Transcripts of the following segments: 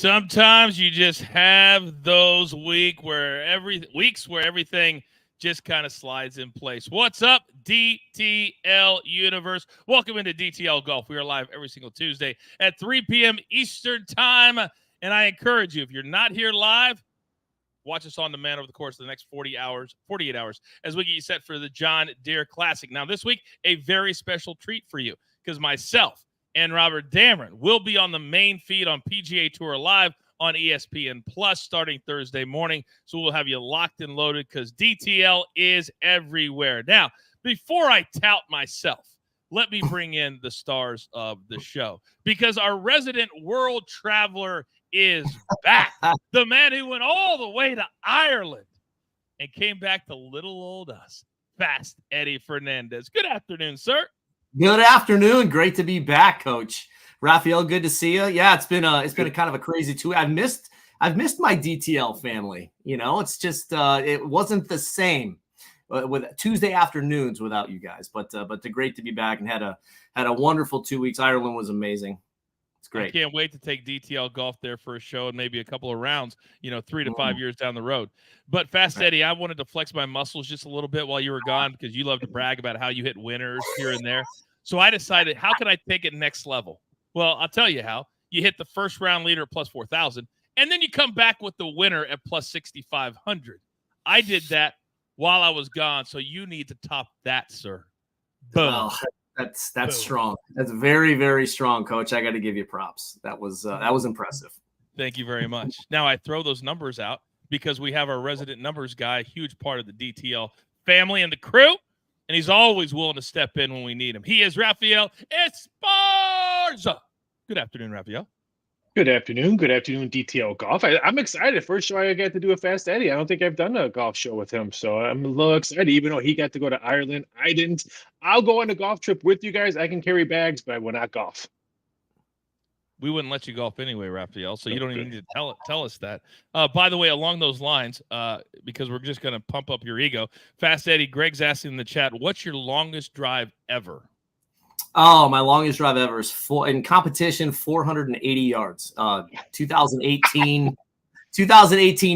Sometimes you just have those weeks where everything just kind of slides in place. What's up, DTL Universe? Welcome into DTL Golf. We are live every single Tuesday at 3 p.m. Eastern Time. And I encourage you, if you're not here live, watch us on demand over the course of the next 48 hours, as we get you set for the John Deere Classic. Now, this week, a very special treat for you, because myself and Robert Damron will be on the main feed on PGA Tour Live on ESPN Plus starting Thursday morning. So we'll have you locked and loaded because DTL is everywhere. Now, before I tout myself, let me bring in the stars of the show, because our resident world traveler is back. The man who went all the way to Ireland and came back to little old us, Fast Eddie Fernandes. Good afternoon, sir. Good afternoon. Great to be back, Coach. Raphael, good to see you. Yeah, it's been a kind of a crazy 2 weeks. I've missed my DTL family. You know, it's just it wasn't the same with Tuesday afternoons without you guys. But great to be back and had a wonderful 2 weeks. Ireland was amazing. It's great. I can't wait to take DTL Golf there for a show and maybe a couple of rounds, 3 to 5 years down the road. But Fast Eddie, I wanted to flex my muscles just a little bit while you were gone, because you love to brag about how you hit winners here and there. So I decided, how can I take it next level? Well, I'll tell you how. You hit the first round leader at plus 4,000, and then you come back with the winner at plus 6,500. I did that while I was gone, so you need to top that, sir. Boom. Oh, that's Boom. Strong. That's very, very strong, Coach. I got to give you props. That was impressive. Thank you very much. Now I throw those numbers out because we have our resident numbers guy, huge part of the DTL family and the crew, and he's always willing to step in when we need him. He is Raphael Esparza. Good afternoon, Raphael. Good afternoon. Good afternoon, DTL Golf. I'm excited. First show I got to do a Fast Eddie. I don't think I've done a golf show with him, so I'm a little excited, even though he got to go to Ireland. I didn't. I'll go on a golf trip with you guys. I can carry bags, but I will not golf. We wouldn't let you golf anyway, Raphael, so you don't even need to tell us that. By the way, along those lines, because we're just going to pump up your ego, Fast Eddie, Greg's asking in the chat, what's your longest drive ever? Oh, my longest drive ever is in competition, 480 yards. 2018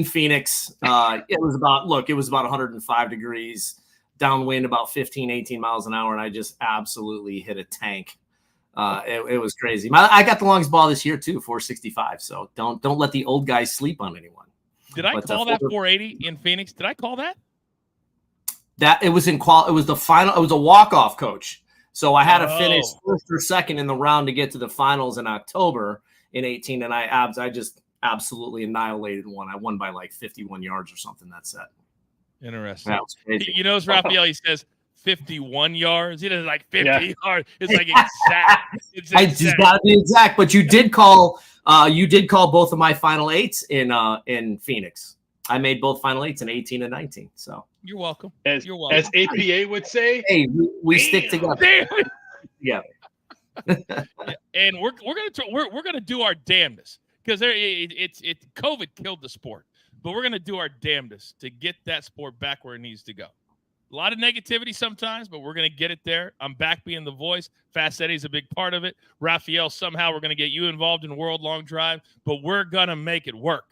Phoenix. It was about 105 degrees, downwind about 15, 18 miles an hour, and I just absolutely hit a tank. It was crazy. I got the longest ball this year too, 465. So don't let the old guys sleep on anyone. Did I call that 480 in Phoenix? Did I call that? That it was in It was the final. It was a walk-off, Coach. So I had to finish first or second in the round to get to the finals in October in 18, and I just absolutely annihilated one. I won by like 51 yards or something that set. Interesting. That was crazy. You know, Raphael, he says 51 yards. He does like 50 yards. It's like exact. I just got to be exact, but you did call both of my final eights in Phoenix. I made both final eights in 18 and 19. So you're welcome. As APA would say, hey, we stick together. Yeah. And we're gonna do our damnedest, because COVID killed the sport, but we're gonna do our damnedest to get that sport back where it needs to go. A lot of negativity sometimes, but we're going to get it there. I'm back being the voice. Fast Eddie's a big part of it. Raphael, somehow we're going to get you involved in World Long Drive, but we're going to make it work.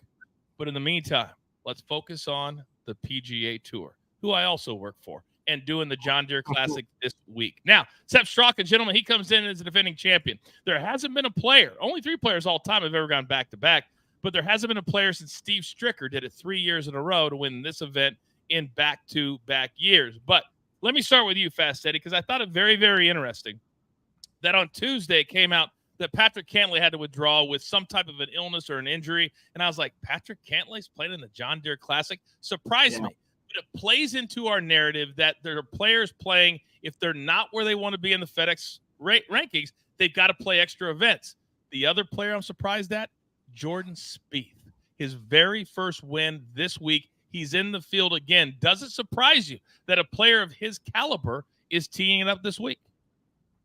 But in the meantime, let's focus on the PGA Tour, who I also work for, and doing the John Deere Classic this week. Now, Sepp Straka, gentlemen, he comes in as a defending champion. There hasn't been a player, only 3 players all time have ever gone back-to-back, but there hasn't been a player since Steve Stricker did it 3 years in a row to win this event in back-to-back years. But let me start with you, Fast Eddie, because I thought it very, very interesting that on Tuesday it came out that Patrick Cantlay had to withdraw with some type of an illness or an injury. And I was like, Patrick Cantlay's playing in the John Deere Classic? Surprised me. But it plays into our narrative that there are players playing, if they're not where they want to be in the FedEx rankings, they've got to play extra events. The other player I'm surprised at, Jordan Spieth. His very first win this week. He's in the field again. Does it surprise you that a player of his caliber is teeing it up this week?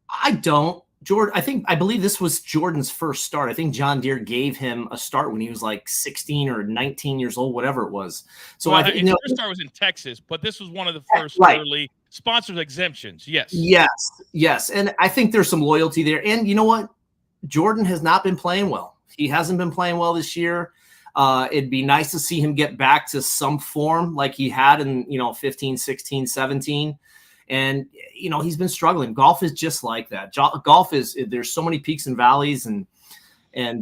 I don't. I believe this was Jordan's first start. I think John Deere gave him a start when he was like 16 or 19 years old, whatever it was. So well, his first start was in Texas, but this was one of the first early sponsors exemptions. Yes. And I think there's some loyalty there. And you know what? Jordan has not been playing well He hasn't been playing well this year. It'd be nice to see him get back to some form like he had in, 15, 16, 17. And, he's been struggling. Golf is just like that. Golf there's so many peaks and valleys. And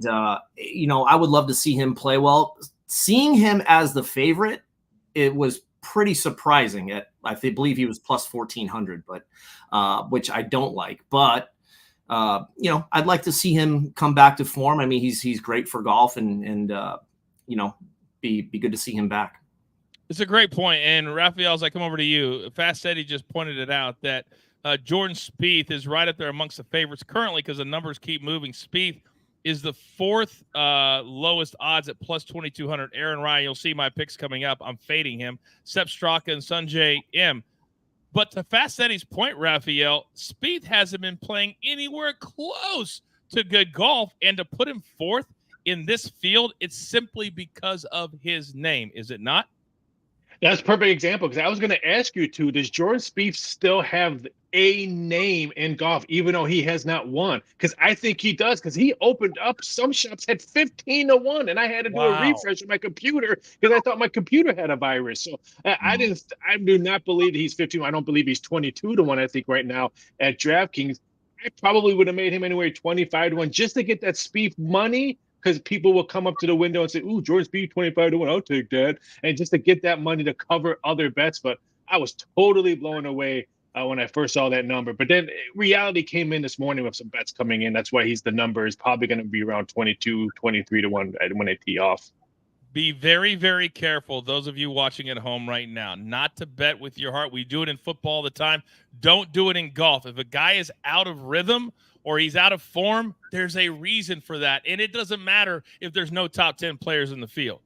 I would love to see him play well. Seeing him as the favorite, it was pretty surprising. I believe he was plus 1,400, but which I don't like. But I'd like to see him come back to form. I mean, he's great for golf, and be good to see him back. It's a great point. And Raphael, as I come over to you, Fast Eddie just pointed it out that Jordan Spieth is right up there amongst the favorites currently because the numbers keep moving. Spieth is the fourth lowest odds at plus 2,200. Aaron Ryan, you'll see my picks coming up. I'm fading him. Sepp Straka and Sungjae M. But to Fast Eddie's point, Raphael, Spieth hasn't been playing anywhere close to good golf. And to put him fourth in this field, it's simply because of his name, is it not? That's a perfect example, because I was going to ask you too, does Jordan Spieth still have a name in golf, even though he has not won? Because I think he does, because he opened up some shops had 15-1, and I had to do a refresh on my computer because I thought my computer had a virus. So I do not believe that he's 15. I don't believe he's 22-1. I think right now at DraftKings, I probably would have made him anywhere 25-1 just to get that Spieth money. Because people will come up to the window and say, "Ooh, Jordan Spieth 25-1, I'll take that," and just to get that money to cover other bets. But I was totally blown away when I first saw that number. But then reality came in this morning with some bets coming in. That's why the number is probably going to be around 22, 23-1 when they tee off. Be very, very careful, those of you watching at home right now, not to bet with your heart. We do it in football all the time. Don't do it in golf. If a guy is out of rhythm or he's out of form, there's a reason for that. And it doesn't matter if there's no top 10 players in the field.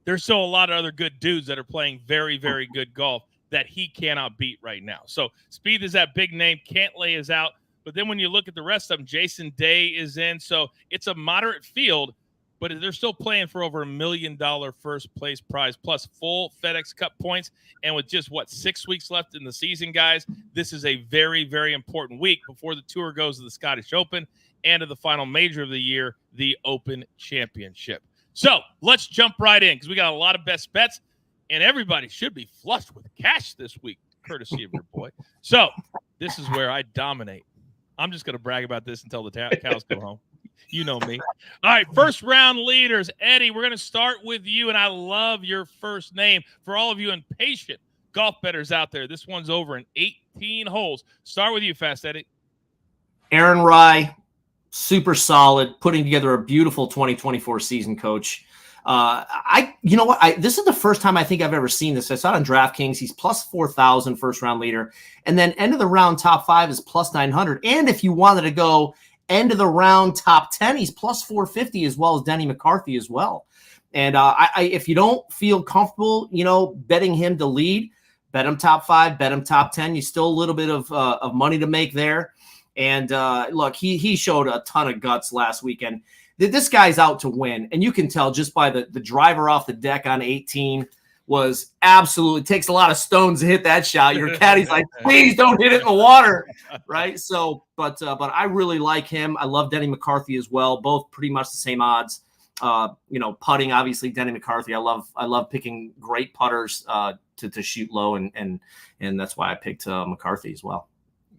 There's still a lot of other good dudes that are playing very, very good golf that he cannot beat right now. So Spieth is that big name. Cantlay is out. But then when you look at the rest of them, Jason Day is in. So it's a moderate field, but they're still playing for over $1 million first place prize plus full FedEx Cup points. And with just 6 weeks left in the season, guys, this is a very, very important week before the tour goes to the Scottish Open and to the final major of the year, the Open Championship. So let's jump right in because we got a lot of best bets and everybody should be flushed with cash this week, courtesy of your boy. So this is where I dominate. I'm just going to brag about this until the cows come home. You know me. All right, first round leaders. Eddie, we're going to start with you, and I love your first name. For all of you impatient golf bettors out there, this one's over in 18 holes. Start with you, Fast Eddie. Aaron Rye, super solid, putting together a beautiful 2024 season, coach. This is the first time I think I've ever seen this. I saw it on DraftKings. He's plus 4,000 first round leader. And then end of the round top 5 is plus 900. And if you wanted to go end of the round top 10, he's plus 450 as well as Denny McCarthy as well. And if you don't feel comfortable, betting him to lead, bet him top 5, bet him top 10. You still a little bit of money to make there. And look, he showed a ton of guts last weekend. This guy's out to win. And you can tell just by the driver off the deck on 18 was absolutely takes a lot of stones to hit that shot. Your caddy's like, please don't hit it in the water. Right. So, but I really like him. I love Denny McCarthy as well. Both pretty much the same odds. Putting, obviously Denny McCarthy. I love picking great putters to shoot low. And that's why I picked McCarthy as well.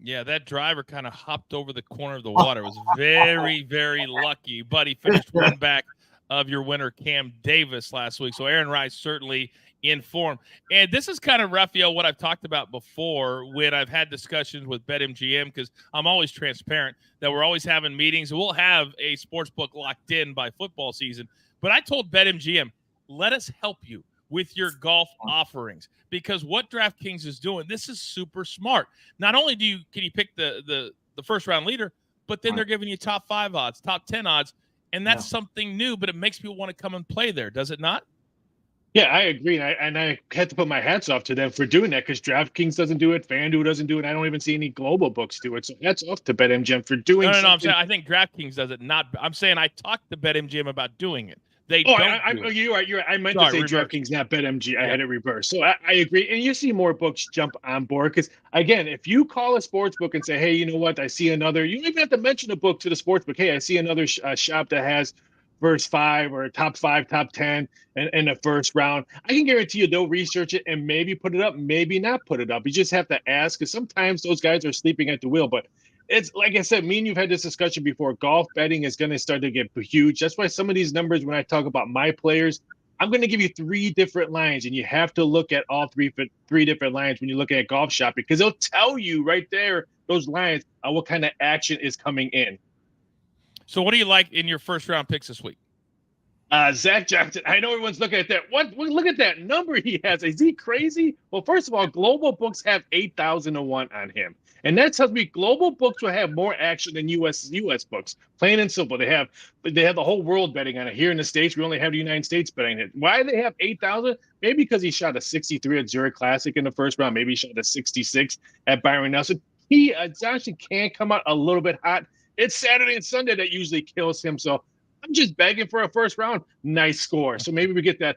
Yeah, that driver kind of hopped over the corner of the water. It was very, very lucky, but he finished one back of your winner, Cam Davis, last week. So Aaron Rice certainly in form. And this is kind of, Raphael, what I've talked about before when I've had discussions with BetMGM, because I'm always transparent that we're always having meetings. We'll have a sports book locked in by football season. But I told BetMGM, let us help you with your golf offerings, because what DraftKings is doing, this is super smart. Not only can you pick the first round leader, but then they're giving you top 5 odds, top 10 odds, and that's something new, but it makes people want to come and play there, does it not? Yeah, I agree. And I had to put my hats off to them for doing that, because DraftKings doesn't do it, FanDuel doesn't do it. I don't even see any global books do it. So hats off to BetMGM for doing No, I'm saying I think DraftKings does it. I'm saying I talked to BetMGM about doing it. You're right. I meant to say DraftKings, not BetMGM. I had it reversed. So I agree. And you see more books jump on board because, again, if you call a sports book and say, hey, you know what, I see another – you don't even have to mention a book to the sports book. Hey, I see another shop that has first 5 or top 5, top 10 in the first round. I can guarantee you they'll research it and maybe put it up, maybe not put it up. You just have to ask, because sometimes those guys are sleeping at the wheel. But it's like I said, me and you've had this discussion before. Golf betting is going to start to get huge. That's why some of these numbers, when I talk about my players, I'm going to give you 3 different lines, and you have to look at all three different lines when you're looking at Golf Shop, because they'll tell you right there, those lines, what kind of action is coming in. So what do you like in your first round picks this week? Zach Johnson. I know everyone's looking at that. Look at that number he has. Is he crazy? Well, first of all, global books have 8,000 to 1 on him. And that tells me global books will have more action than US books. Plain and simple. They have the whole world betting on it. Here in the States, we only have the United States betting it. Why do they have 8,000? Maybe because he shot a 63 at Deere Classic in the first round. Maybe he shot a 66 at Byron Nelson. Johnson can come out a little bit hot. It's Saturday and Sunday that usually kills him. So I'm just begging for a first round. Nice score. So maybe we get that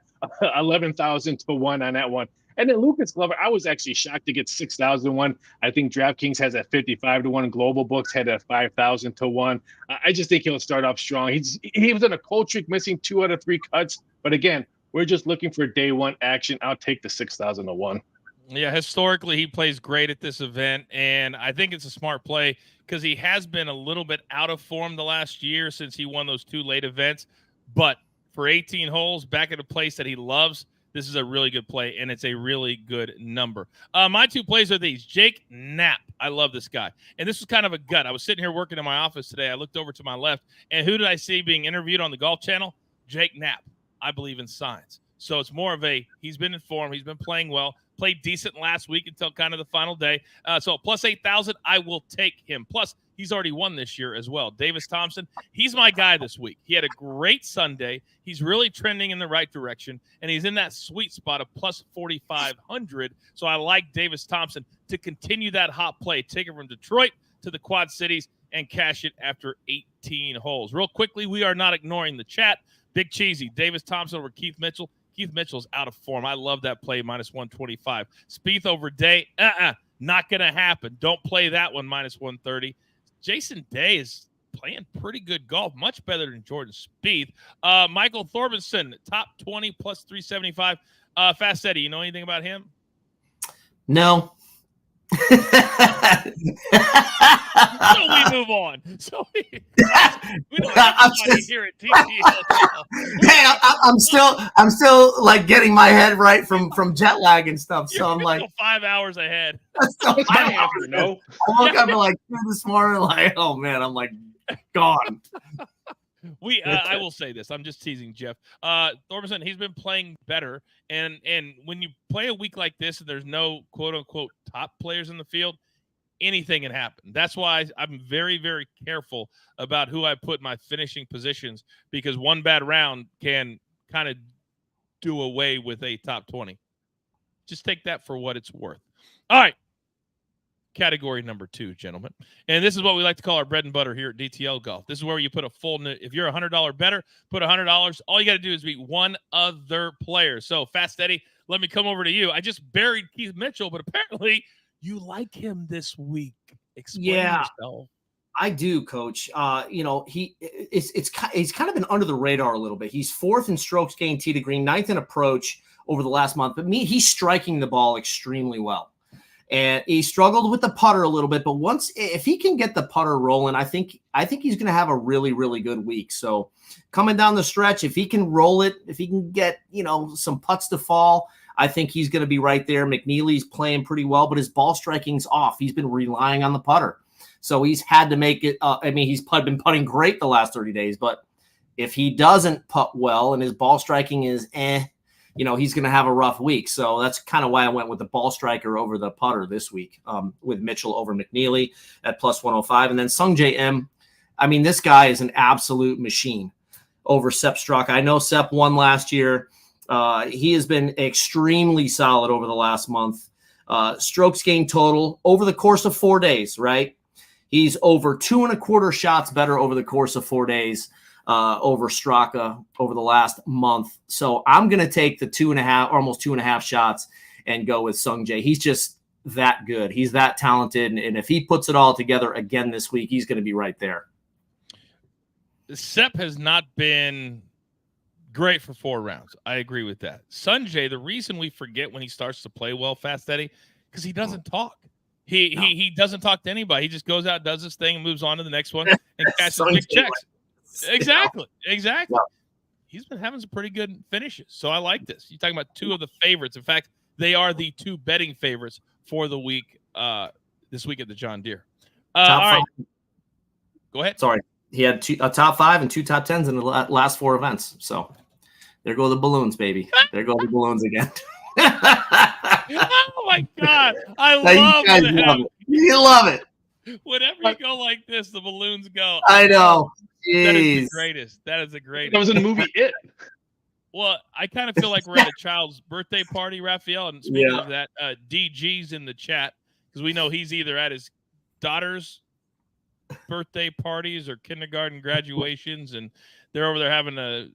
11,000 to 1 on that one. And then Lucas Glover, I was actually shocked to get 6,000 to 1. I think DraftKings has at 55 to 1. Global Books had at 5,000 to 1. I just think he'll start off strong. He was on a cold streak, missing 2 out of 3 cuts. But again, we're just looking for day one action. I'll take the 6,000 to 1. Yeah, historically, he plays great at this event, and I think it's a smart play because he has been a little bit out of form the last year since he won those 2 late events. But for 18 holes, back at a place that he loves, this is a really good play, and it's a really good number. My 2 plays are these. Jake Knapp. I love this guy. And this was kind of a gut. I was sitting here working in my office today. I looked over to my left, and who did I see being interviewed on the Golf Channel? Jake Knapp. I believe in signs. So it's more of he's been in form. He's been playing well. Played decent last week until kind of the final day. So plus 8,000, I will take him. Plus, he's already won this year as well. Davis Thompson, he's my guy this week. He had a great Sunday. He's really trending in the right direction, and he's in that sweet spot of plus 4,500. So I like Davis Thompson to continue that hot play, take it from Detroit to the Quad Cities and cash it after 18 holes. Real quickly, we are not ignoring the chat. Big Cheesy, Davis Thompson over Keith Mitchell. Keith Mitchell's out of form. I love that play, minus 125. Spieth over Day, not going to happen. Don't play that one, minus 130. Jason Day is playing pretty good golf, much better than Jordan Spieth. Michael Thorbjornsen, top 20, plus 375. Fast Eddie, you know anything about him? No. So we move on. So we don't have anybody here at TTL. Hey, I'm still like getting my head right from jet lag and stuff. So I'm like 5 hours ahead. So I no. woke up at like 2 this morning, like, oh man, I'm like gone. I will say this. I'm just teasing Jeff. Thorbjornsen, he's been playing better. And when you play a week like this and there's no quote unquote top players in the field, anything can happen. That's why I'm very, very careful about who I put in my finishing positions, because one bad round can kind of do away with a top 20. Just take that for what it's worth. All right. Category number 2, gentlemen. And this is what we like to call our bread and butter here at DTL Golf. This is where you put if you're a $100 bettor, put $100. All you got to do is beat one other player. So, Fast Eddie, let me come over to you. I just buried Keith Mitchell, but apparently you like him this week. Explain yourself. I do, Coach. He's kind of been under the radar a little bit. He's 4th in strokes gained tee to green, 9th in approach over the last month. But he's striking the ball extremely well. And he struggled with the putter a little bit, but if he can get the putter rolling, I think he's going to have a really, really good week. So coming down the stretch, if he can roll it, if he can get, some putts to fall, I think he's going to be right there. McNeely's playing pretty well, but his ball striking's off. He's been relying on the putter. So he's had to make it. He's been putting great the last 30 days, but if he doesn't putt well and his ball striking is he's going to have a rough week. So that's kind of why I went with the ball striker over the putter this week, with Mitchell over McNeely at plus 105. And then Sungjae M, this guy is an absolute machine over Sepp Straka. I know Sepp won last year. He has been extremely solid over the last month. Strokes gained total over the course of 4 days, right? He's over 2.25 shots better over the course of 4 days. Over Straka over the last month. So I'm going to take the almost 2.5 shots and go with Sungjae. He's just that good. He's that talented. And if he puts it all together again this week, he's going to be right there. Sepp has not been great for 4 rounds. I agree with that. Sanjay, the reason we forget when he starts to play well, Fast Eddie, because he doesn't talk. He doesn't talk to anybody. He just goes out, does his thing, and moves on to the next one and cashes big checks. Exactly. Yeah. He's been having some pretty good finishes, so I like this. You're talking about 2 of the favorites. In fact, they are the 2 betting favorites for the week this week at the John Deere. All right. Go ahead. Sorry. He had a top 5 and 2 top 10s in the last 4 events. So there go the balloons, baby. There go the balloons again. Oh, my God. I love it. You love it. Whenever you go like this, the balloons go. I know. Jeez. That is the greatest. That is the greatest. That was in the movie It. Well, I kind of feel like we're at a child's birthday party, Raphael. And speaking of that, DG's in the chat because we know he's either at his daughter's birthday parties or kindergarten graduations, and they're over there having a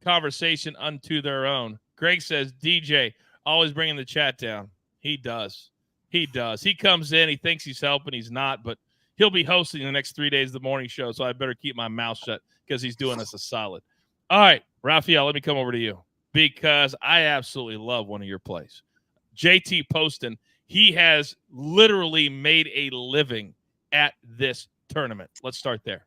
conversation unto their own. Greg says, DJ, always bringing the chat down. He does. He comes in, he thinks he's helping, he's not, but he'll be hosting the next 3 days of the morning show, so I better keep my mouth shut because he's doing us a solid. All right, Raphael, let me come over to you because I absolutely love one of your plays. JT Poston, he has literally made a living at this tournament. Let's start there.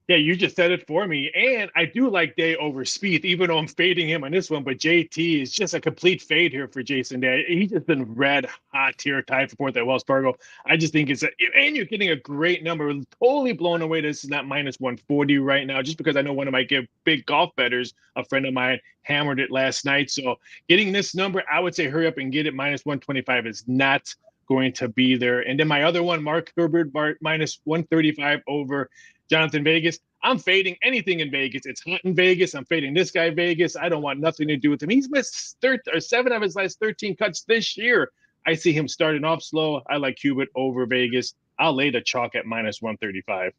Yeah, you just said it for me. And I do like Day over Spieth, even though I'm fading him on this one. But JT is just a complete fade here for Jason Day. He's just been red hot tier type for 4th at Wells Fargo. I just think and you're getting a great number. Totally blown away. This is not minus 140 right now, just because I know one of my big golf bettors, a friend of mine, hammered it last night. So getting this number, I would say hurry up and get it. Minus 125 is not going to be there. And then my other one, Mark Herbert, minus 135 over Jonathan Vegas. I'm fading anything in Vegas. It's hot in Vegas. I'm fading this guy Vegas. I don't want nothing to do with him. He's missed 7 of his last 13 cuts this year. I see him starting off slow. I like Hubert over Vegas. I'll lay the chalk at minus 135.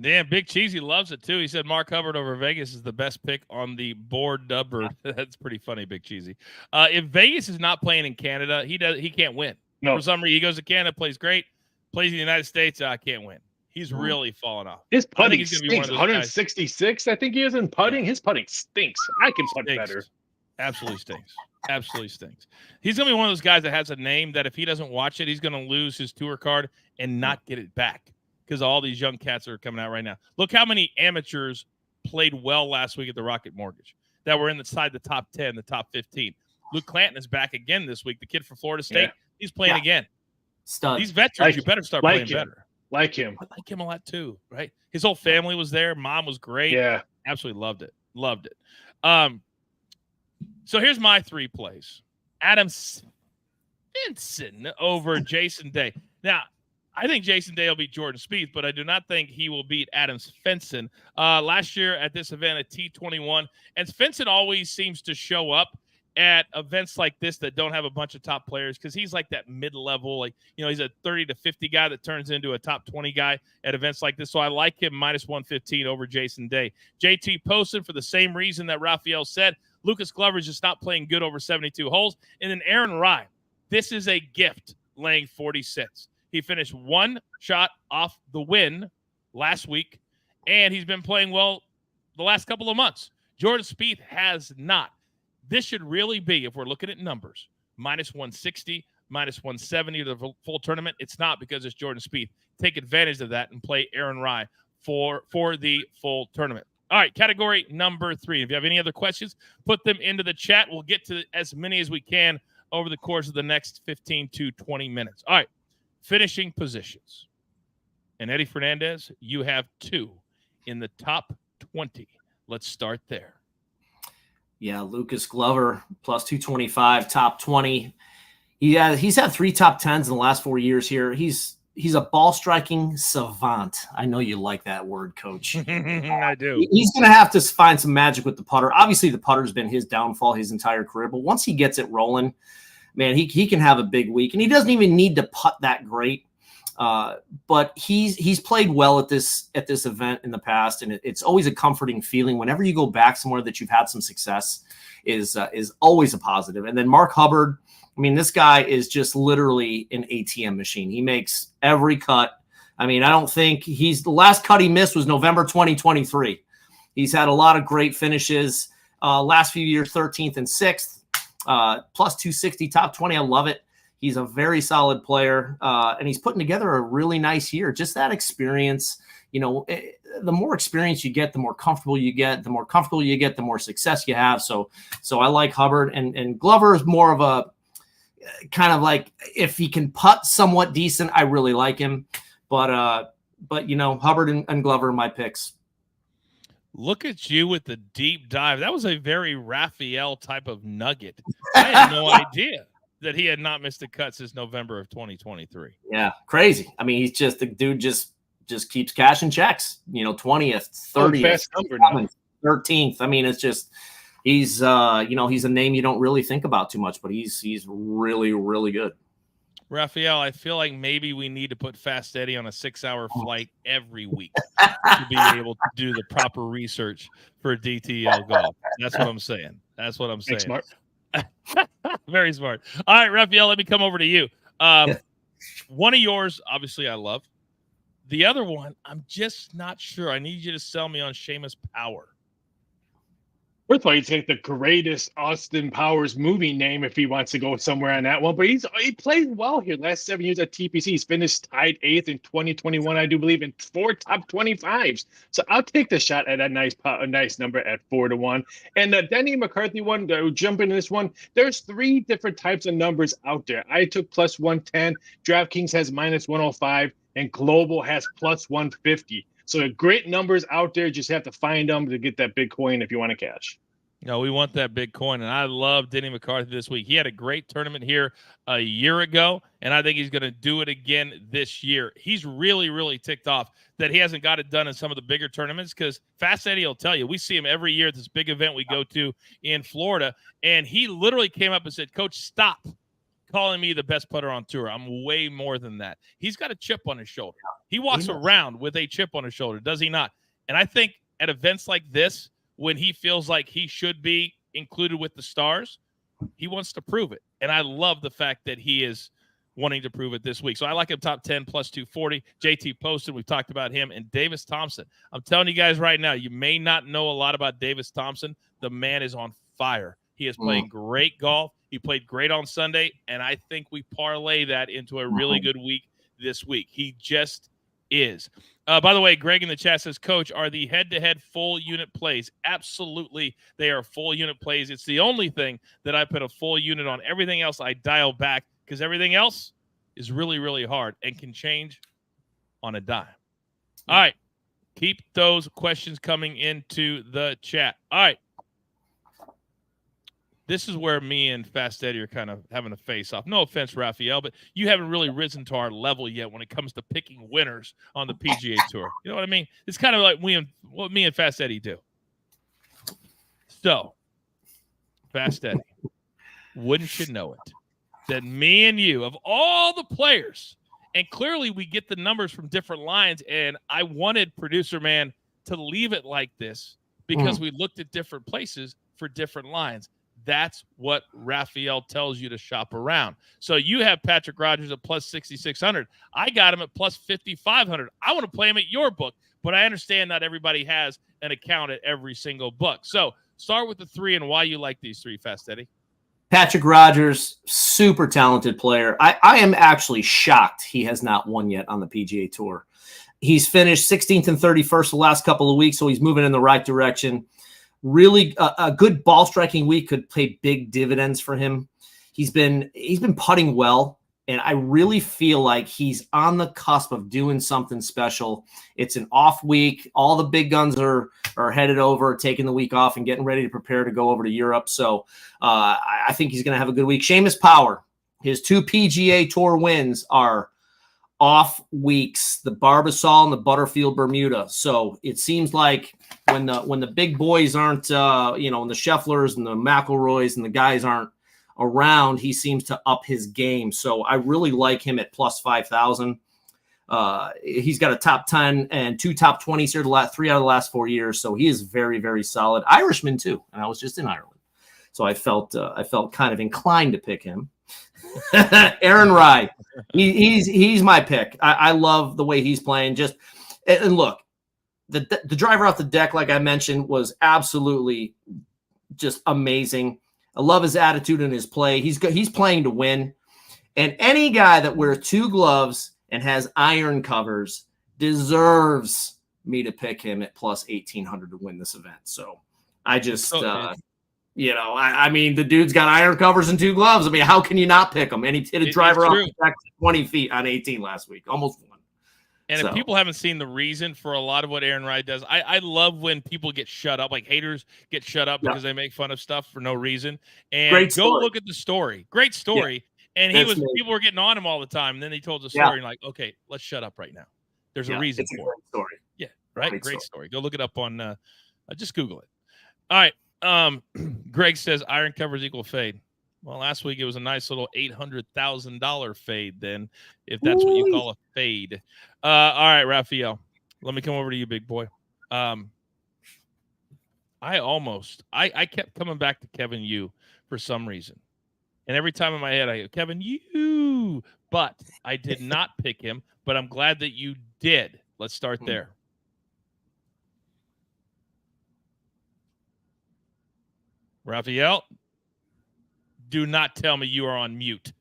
Damn, Big Cheesy loves it too. He said Mark Hubbard over Vegas is the best pick on the board number. That's pretty funny, Big Cheesy. If Vegas is not playing in Canada, he can't win. No. For some reason, he goes to Canada, plays great, plays in the United States, can't win. He's really fallen off. His putting stinks. 166, I think he is in putting. Yeah. His putting stinks. I can putt better. Absolutely stinks. Absolutely stinks. He's going to be one of those guys that has a name that if he doesn't watch it, he's going to lose his tour card and not get it back because all these young cats are coming out right now. Look how many amateurs played well last week at the Rocket Mortgage that were inside the top 10, the top 15. Luke Clanton is back again this week. The kid from Florida State, he's playing again. Stud. These veterans, you better start playing better. Like him. I like him a lot too, right? His whole family was there. Mom was great. Yeah. Absolutely loved it. Loved it. So here's my 3 plays. Adam Svensson over Jason Day. Now, I think Jason Day will beat Jordan Spieth, but I do not think he will beat Adam Svensson. Last year at this event at T21, and Svensson always seems to show up at events like this that don't have a bunch of top players because he's like that mid-level, like, he's a 30 to 50 guy that turns into a top 20 guy at events like this. So I like him minus 115 over Jason Day. JT Poston for the same reason that Raphael said. Lucas Glover is just not playing good over 72 holes. And then Aaron Rai, this is a gift laying 46. He finished 1 shot off the win last week, and he's been playing well the last couple of months. Jordan Spieth has not. This should really be, if we're looking at numbers, minus 160, minus 170 to the full tournament. It's not because it's Jordan Spieth. Take advantage of that and play Aaron Rai for the full tournament. All right, category number 3. If you have any other questions, put them into the chat. We'll get to as many as we can over the course of the next 15 to 20 minutes. All right, finishing positions. And Eddie Fernandes, you have 2 in the top 20. Let's start there. Yeah, Lucas Glover plus 225, top 20. He's had 3 top 10s in the last 4 years here. He's a ball striking savant. I know you like that word, Coach. I do. He's going to have to find some magic with the putter. Obviously, the putter's been his downfall his entire career, but once he gets it rolling, man, he can have a big week, and he doesn't even need to putt that great. But he's played well at this event in the past, and it's always a comforting feeling whenever you go back somewhere that you've had some success is always a positive. And then Mark Hubbard, I mean, this guy is just literally an ATM machine. He makes every cut. I mean, I don't think the last cut he missed was November 2023. He's had a lot of great finishes. Last few years, 13th and 6th, plus 260, top 20. I love it. He's a very solid player, and he's putting together a really nice year. Just that experience, the more experience you get, the more comfortable you get. The more comfortable you get, the more success you have. So I like Hubbard, and Glover is more of a kind of like, if he can putt somewhat decent, I really like him. But Hubbard and Glover are my picks. Look at you with the deep dive. That was a very Raphael type of nugget. I had no idea that he had not missed a cut since November of 2023. Yeah, crazy. I mean, he's just the dude just keeps cashing checks. 20th, 30th, 13th. I mean, it's just he's he's a name you don't really think about too much, but he's really, really good. Raphael, I feel like maybe we need to put Fast Eddie on a 6-hour flight every week to be able to do the proper research for DTL golf. That's what I'm saying. Thanks, smart. Very smart. All right, Raphael, let me come over to you. One of yours, obviously, I love. The other one, I'm just not sure. I need you to sell me on Seamus Power. First of all, you take the greatest Austin Powers movie name if he wants to go somewhere on that one. But he played well here. Last 7 years at TPC, he's finished tied 8th in 2021, I do believe, in 4 top 25s. So I'll take the shot at a nice number at 4-1. And the Denny McCarthy one, jump into this one. There's 3 different types of numbers out there. I took plus 110. DraftKings has minus 105, and Global has plus 150. So great numbers out there. Just have to find them to get that big coin if you want to cash. No, we want that big coin, and I love Denny McCarthy this week. He had a great tournament here a year ago, and I think he's going to do it again this year. He's really, really ticked off that he hasn't got it done in some of the bigger tournaments, because Fast Eddie will tell you, we see him every year at this big event we go to in Florida, and he literally came up and said, "Coach, stop calling me the best putter on tour. I'm way more than that." He's got a chip on his shoulder. He walks around with a chip on his shoulder, does he not? And I think at events like this, when he feels like he should be included with the stars, he wants to prove it. And I love the fact that he is wanting to prove it this week. So I like him top 10 plus 240. JT Poston, we've talked about him. And Davis Thompson. I'm telling you guys right now, you may not know a lot about Davis Thompson. The man is on fire. He is playing great golf. He played great on Sunday, and I think we parlay that into a really good week this week. He just is. By the way, Greg in the chat says, Coach, are the head-to-head full unit plays? Absolutely, they are full unit plays. It's the only thing that I put a full unit on. Everything else I dial back, because everything else is really, really hard and can change on a dime. All right, keep those questions coming into the chat. All right. This is where me and Fast Eddie are kind of having a face-off. No offense, Raphael, but you haven't really risen to our level yet when it comes to picking winners on the PGA Tour. You know what I mean? It's kind of like what me and Fast Eddie do. So, Fast Eddie, wouldn't you know it, that me and you, of all the players, and clearly we get the numbers from different lines, and I wanted Producer Man to leave it like this because we looked at different places for different lines. That's what Raphael tells you to shop around. So you have Patrick Rogers at plus 6,600. I got him at plus 5,500. I want to play him at your book, but I understand not everybody has an account at every single book. So start with the 3 and why you like these 3, Fast Eddie. Patrick Rogers, super talented player. I am actually shocked he has not won yet on the PGA Tour. He's finished 16th and 31st the last couple of weeks, so he's moving in the right direction. Really, a good ball striking week could pay big dividends for him. He's been putting well, and I really feel like he's on the cusp of doing something special. It's an off week. All the big guns are headed over, taking the week off and getting ready to prepare to go over to Europe. So I think he's going to have a good week. Seamus Power, his 2 PGA Tour wins are off weeks, the Barbasol and the Butterfield Bermuda. So it seems like when the big boys aren't, when the Schefflers and the McIlroys and the guys aren't around, he seems to up his game. So I really like him at plus 5,000. He's got a top 10 and 2 top 20s here, 3 out of the last 4 years. So he is very, very solid. Irishman too. And I was just in Ireland. So I felt kind of inclined to pick him. Aaron Rye. He's my pick. I love the way he's playing. And look, the driver off the deck, like I mentioned, was absolutely just amazing. I love his attitude and his play. He's playing to win. And any guy that wears 2 gloves and has iron covers deserves me to pick him at plus 1,800 to win this event. So I just, I mean, the dude's got iron covers and 2 gloves. I mean, how can you not pick him? And he hit a driver off the track 20 feet on 18 last week, almost won. And if people haven't seen the reason for a lot of what Aaron Rye does, I love when people get shut up, like haters get shut up because they make fun of stuff for no reason. And go look at the story. Great story. Yeah. And people were getting on him all the time. And then he told the story and like, okay, let's shut up right now. There's a reason for it. Great story. Yeah, right. Great story. Go look it up on just Google it. All right. Greg says iron covers equal fade. Well, last week it was a nice little $800,000 fade then, if that's what you call a fade. All right, Raphael, let me come over to you, big boy. I kept coming back to Kevin Yu for some reason. And every time in my head I go, Kevin Yu, but I did not pick him, but I'm glad that you did. Let's start there. Raphael, do not tell me you are on mute.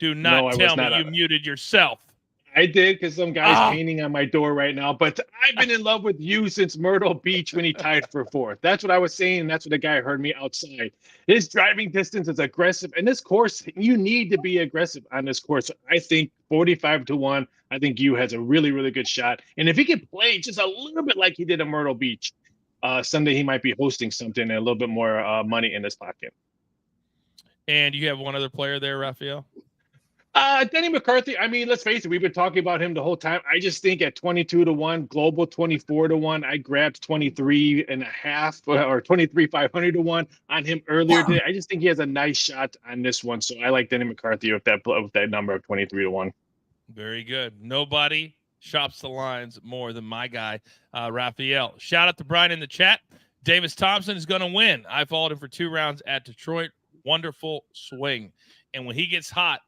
Do not tell me you muted yourself. I did, because some guy's painting on my door right now. But I've been in love with you since Myrtle Beach when he tied for 4th. That's what I was saying. And that's what the guy heard me outside. His driving distance is aggressive. And this course, you need to be aggressive on this course. I think 45-1. I think you has a really, really good shot. And if he can play just a little bit like he did at Myrtle Beach, Sunday he might be hosting something and a little bit more money in his pocket. And you have one other player there, Raphael? Denny McCarthy. I mean, let's face it, we've been talking about him the whole time. I just think at 22-1, global 24-1, I grabbed 23.5 or 23,500-1 on him earlier today. I just think he has a nice shot on this one. So I like Denny McCarthy with that number of 23-1. Very good. Nobody shops the lines more than my guy, Raphael. Shout out to Brian in the chat. Davis Thompson is going to win. I followed him for 2 rounds at Detroit. Wonderful swing. And when he gets hot,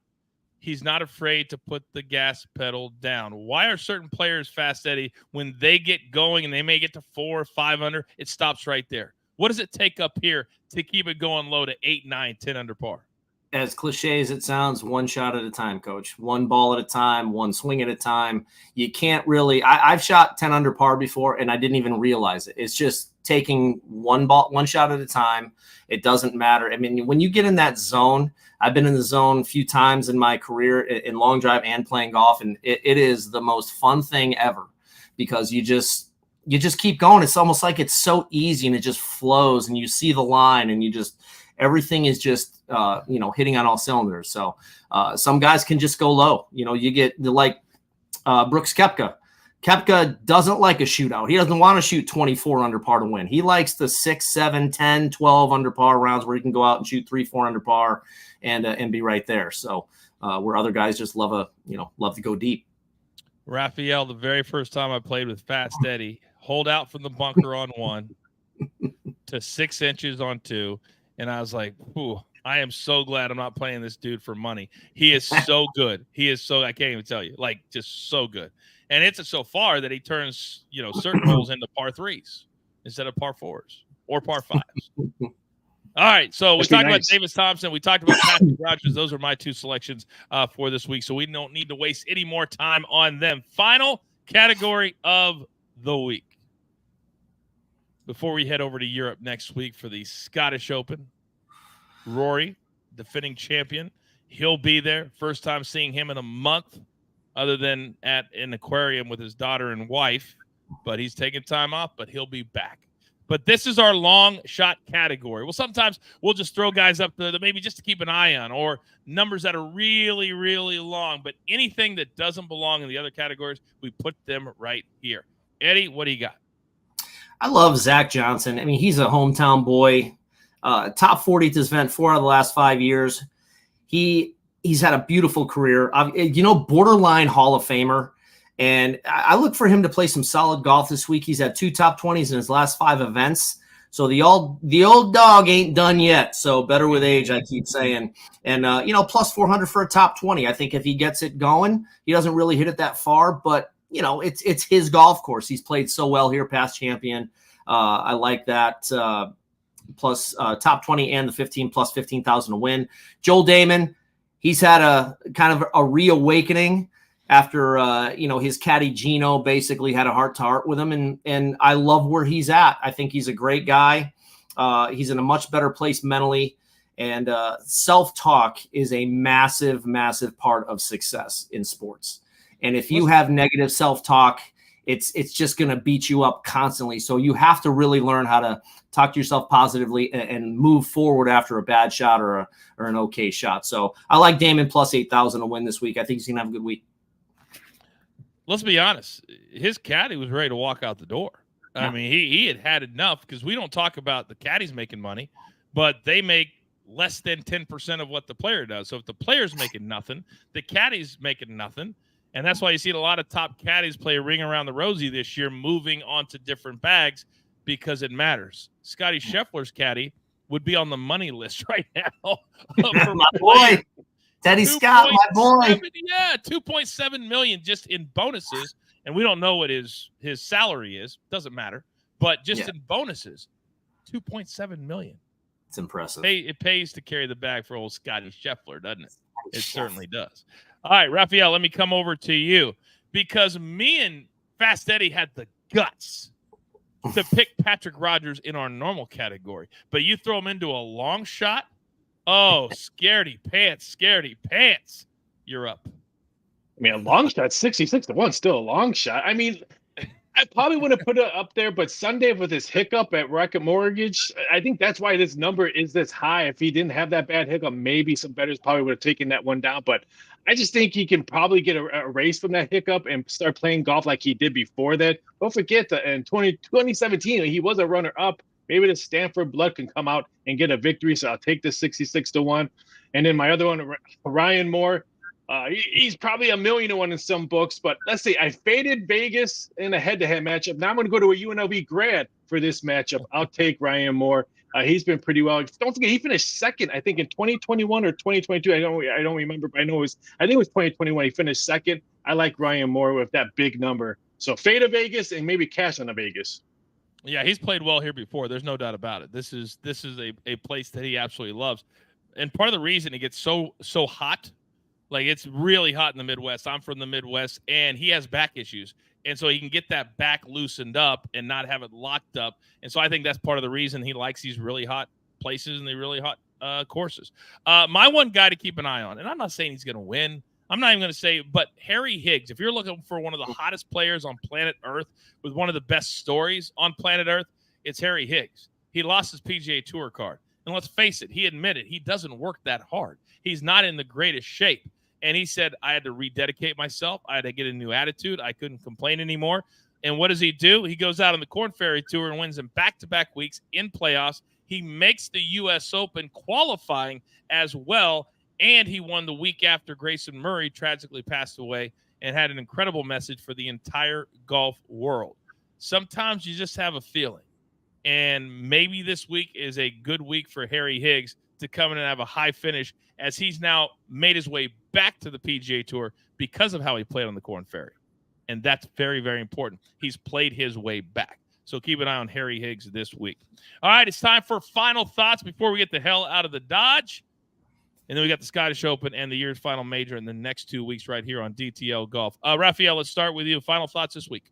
he's not afraid to put the gas pedal down. Why are certain players fast, Eddie, when they get going and they may get to 4 or 5 under, it stops right there? What does it take up here to keep it going low to 8, 9, 10 under par? As cliche as it sounds, one shot at a time, coach. One ball at a time, one swing at a time. You can't really – I've shot 10 under par before, and I didn't even realize it. It's just taking one shot at a time. It doesn't matter. I mean, when you get in that zone, I've been in the zone a few times in my career in long drive and playing golf, and it is the most fun thing ever because you just keep going. It's almost like it's so easy and it just flows, and you see the line, and everything is just hitting on all cylinders. So some guys can just go low. You get like Brooks Koepka. Koepka doesn't like a shootout. He doesn't want to shoot 24 under par to win. He likes the 6, 7, 10, 12 under par rounds where he can go out and shoot 3, 4 under par and be right there. So where other guys just love to go deep. Raphael, the very first time I played with Fast Eddie, hold out from the bunker on 1 to 6 inches on 2. And I was like, ooh, I am so glad I'm not playing this dude for money. He is so good. I can't even tell you, like, just so good. And it's so far that he turns, certain holes into par 3s instead of par 4s or par 5s. All right. So we talked about Davis Thompson. We talked about Patrick Rogers. Those are my 2 selections for this week. So we don't need to waste any more time on them. Final category of the week. Before we head over to Europe next week for the Scottish Open, Rory, defending champion, he'll be there. First time seeing him in a month, other than at an aquarium with his daughter and wife. But he's taking time off, but he'll be back. But this is our long shot category. Well, sometimes we'll just throw guys up there that maybe just to keep an eye on, or numbers that are really, really long. But anything that doesn't belong in the other categories, we put them right here. Eddie, what do you got? I love Zach Johnson. I mean, he's a hometown boy. Top 40 at this event 4 out of the last 5 years. He's had a beautiful career. Borderline Hall of Famer. And I look for him to play some solid golf this week. He's had 2 top 20s in his last 5 events. So the old dog ain't done yet. So better with age, I keep saying. And plus 400 for a top 20. I think if he gets it going, he doesn't really hit it that far, but it's his golf course. He's played so well here, past champion. I like that. Plus top 20 and the 15 plus 15,000 to win. Joel Damon, he's had a kind of a reawakening after his caddy Gino basically had a heart-to-heart with him, and I love where he's at. I think he's a great guy. He's in a much better place mentally, and self-talk is a massive, massive part of success in sports. And if you have negative self-talk, it's just going to beat you up constantly. So you have to really learn how to talk to yourself positively and move forward after a bad shot or an okay shot. So I like Damon plus 8,000 to win this week. I think he's going to have a good week. Let's be honest. His caddy was ready to walk out the door. I mean, he had enough, because we don't talk about the caddies making money, but they make less than 10% of what the player does. So if the player's making nothing, the caddy's making nothing. And that's why you see a lot of top caddies play a ring around the rosy this year, moving on to different bags, because it matters. Scotty Scheffler's caddy would be on the money list right now. My boy, Teddy Scott, my boy. Yeah, $2.7 million just in bonuses. And we don't know what his salary is. Doesn't matter. But just in bonuses, $2.7 million. It's impressive. It pays to carry the bag for old Scotty Scheffler, doesn't it? It certainly does. All right, Raphael, let me come over to you, because me and Fast Eddie had the guts to pick Patrick Rogers in our normal category. But you throw him into a long shot, oh, scaredy pants, you're up. I mean, a long shot, 66 to 1, still a long shot. I mean, I probably would have put it up there, but Sunday with his hiccup at Rocket Mortgage, I think that's why this number is this high. If he didn't have that bad hiccup, maybe some bettors probably would have taken that one down. But I just think he can probably get a race from that hiccup and start playing golf like he did before that. Don't forget that in 2017, he was a runner-up. Maybe the Stanford blood can come out and get a victory, so I'll take the 66 to 1. And then my other one, Ryan Moore, he's probably $1 million to 1 in some books, but let's say I faded Vegas in a head-to-head matchup. Now I'm going to go to a UNLV grad for this matchup. I'll take Ryan Moore. He's been pretty well. Don't forget, he finished second, I think, in 2021 or 2022. I don't remember, but I think it was 2021. He finished second. I like Ryan Moore with that big number. So fade a Vegas and maybe cash on a Vegas. Yeah, he's played well here before. There's no doubt about it. This is a place that he absolutely loves. And part of the reason it gets so hot, like it's really hot in the Midwest. I'm from the Midwest, and he has back issues. And so he can get that back loosened up and not have it locked up. And so I think that's part of the reason he likes these really hot places and the really hot courses. My one guy to keep an eye on, and I'm not saying he's going to win. I'm not even going to say, but Harry Higgs, if you're looking for one of the hottest players on planet Earth with one of the best stories on planet Earth, it's Harry Higgs. He lost his PGA Tour card. And let's face it, he admitted he doesn't work that hard. He's not in the greatest shape. And he said, I had to rededicate myself. I had to get a new attitude. I couldn't complain anymore. And what does he do? He goes out on the Korn Ferry Tour and wins in back-to-back weeks in playoffs. He makes the U.S. Open qualifying as well. And he won the week after Grayson Murray tragically passed away, and had an incredible message for the entire golf world. Sometimes you just have a feeling. And maybe this week is a good week for Harry Higgs to come in and have a high finish, as he's now made his way back to the PGA Tour because of how he played on the Korn Ferry. And that's very, very important. He's played his way back. So keep an eye on Harry Higgs this week. All right, it's time for final thoughts before we get the hell out of the Dodge. And then we got the Scottish Open and the year's final major in the next 2 weeks right here on DTL Golf. Raphael, let's start with you. Final thoughts this week.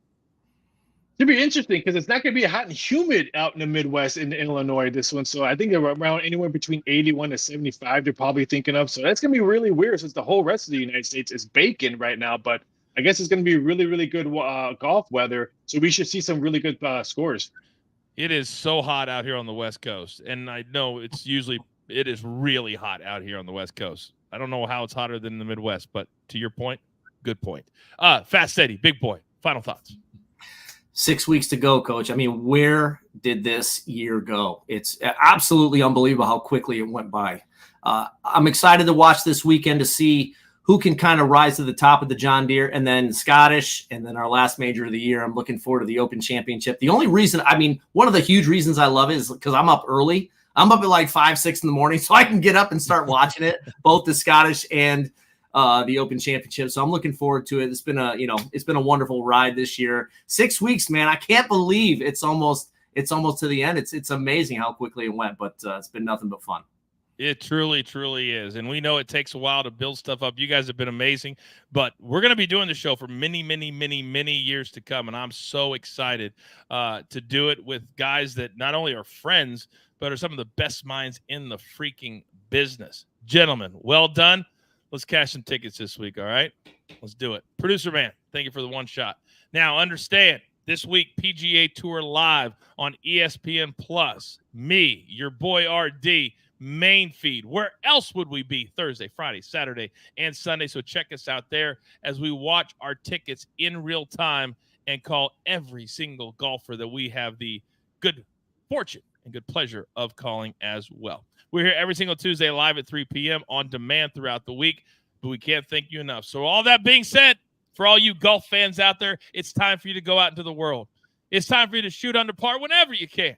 It'll be interesting because it's not going to be hot and humid out in the Midwest in Illinois this one. So I think they're around anywhere between 81 to 75 they're probably thinking of. So that's going to be really weird since the whole rest of the United States is baking right now. But I guess it's going to be really, really good golf weather. So we should see some really good scores. It is so hot out here on the West Coast. And I know it is really hot out here on the West Coast. I don't know how it's hotter than the Midwest, but to your point, good point. Fast Eddie, big boy, final thoughts. 6 weeks to go, Coach. I mean, where did this year go? It's absolutely unbelievable how quickly it went by. I'm excited to watch this weekend to see who can kind of rise to the top of the John Deere, and then Scottish, and then our last major of the year. I'm looking forward to the Open Championship. The only reason, I mean, one of the huge reasons I love it is because I'm up early. I'm up at like 5, 6 in the morning, so I can get up and start watching it, both the Scottish and the Open Championship. So I'm looking forward to it. It's been a wonderful ride this year. 6 weeks, man. I can't believe it's almost to the end. It's amazing how quickly it went, but it's been nothing but fun. It truly, truly is. And we know it takes a while to build stuff up. You guys have been amazing, but we're going to be doing the show for many, many, many, many years to come. And I'm so excited to do it with guys that not only are friends, but are some of the best minds in the freaking business. Gentlemen, well done. Let's cash some tickets this week, all right? Let's do it. Producer man, thank you for the one shot. Now, understand, this week, PGA Tour Live on ESPN Plus. Me, your boy RD, main feed. Where else would we be Thursday, Friday, Saturday, and Sunday? So check us out there as we watch our tickets in real time and call every single golfer that we have the good fortune and good pleasure of calling as well. We're here every single Tuesday live at 3 p.m. on demand throughout the week, but we can't thank you enough. So all that being said, for all you golf fans out there, it's time for you to go out into the world. It's time for you to shoot under par whenever you can.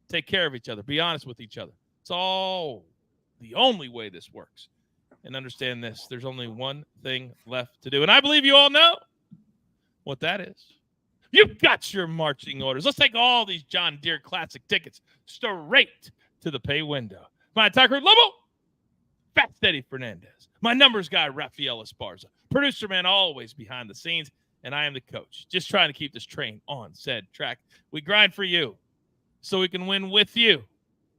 Take care of each other. Be honest with each other. It's all the only way this works. And understand this, there's only one thing left to do. And I believe you all know what that is. You've got your marching orders. Let's take all these John Deere Classic tickets straight to the pay window. My attacker, Lobo, Fat Steady Fernandes. My numbers guy, Rafael Esparza. Producer man, always behind the scenes. And I am the coach, just trying to keep this train on said track. We grind for you so we can win with you.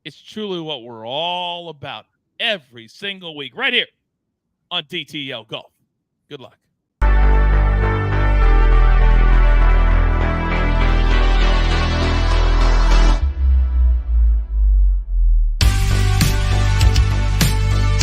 It's truly what we're all about every single week right here on DTL Golf. Good luck.